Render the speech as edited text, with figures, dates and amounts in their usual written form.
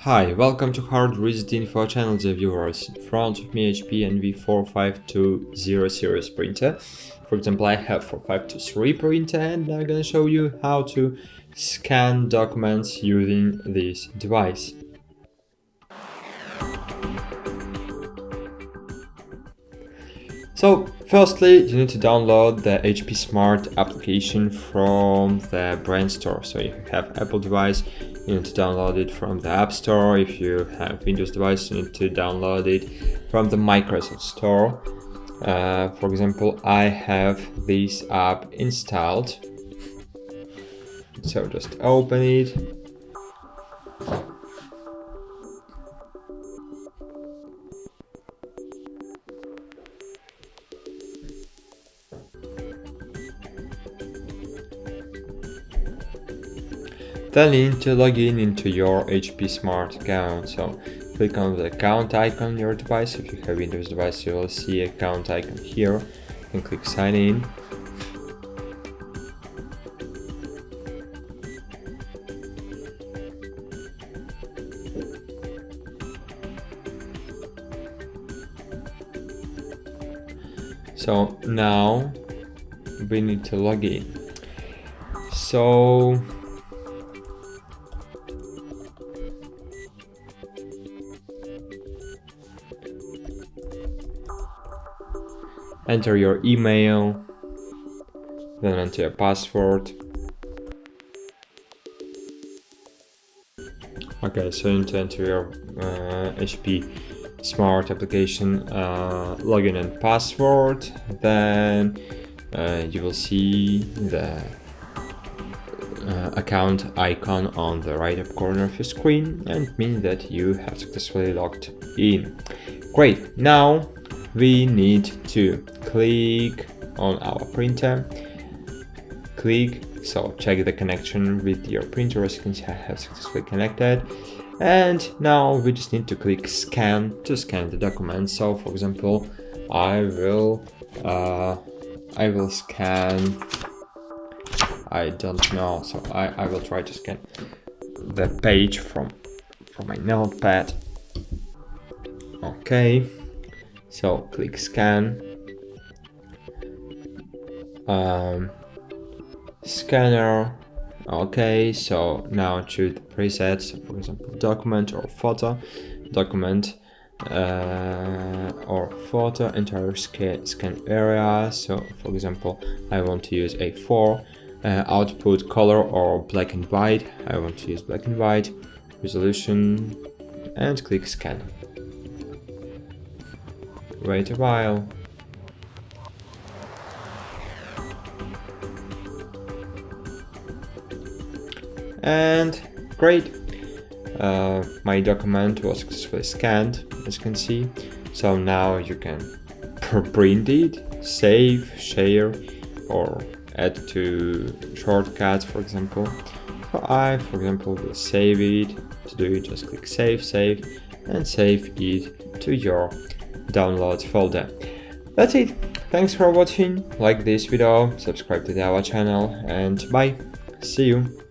Hi, welcome to HardReset.Info channel, dear viewers. In front of me HP NV45200 series printer. For example, I have 4523 printer and I'm gonna show you how to scan documents using this device. So, firstly, you need to download the HP Smart application from the brand store. So if you have Apple device, you need to download it from the App Store. If you have Windows device, you need to download it from the Microsoft Store. For example, I have this app installed. So just open it. Then you need to log in into your HP Smart account. So click on the account icon on your device. If you have Windows device, you will see account icon here and click sign in. So now we need to log in. So enter your email, then enter your password. Okay, so you need to enter your HP Smart application login and password. Then you will see the account icon on the right up corner of your screen, and it means that you have successfully logged in. Great, now we need to click on our printer. So check the connection with your printer. As you can see, I have successfully connected. And now we just need to click scan to scan the document. So for example, I will scan, I don't know, so I will try to scan the page from my notepad. Okay, so click scan. Scanner. Okay, so now choose the preset. So for example, document or photo. Document or photo, entire scan area. So for example, I want to use A4. Output color or black and white. I want to use black and white. Resolution, and click scan. Wait a while. And great, my document was successfully scanned, as you can see. So now you can print it, save, share, or add to shortcuts, for example. So I, for example, will save it. To do it, just click save, and save it to your downloads folder. That's it. Thanks for watching. Like this video, subscribe to our channel, and bye. See you.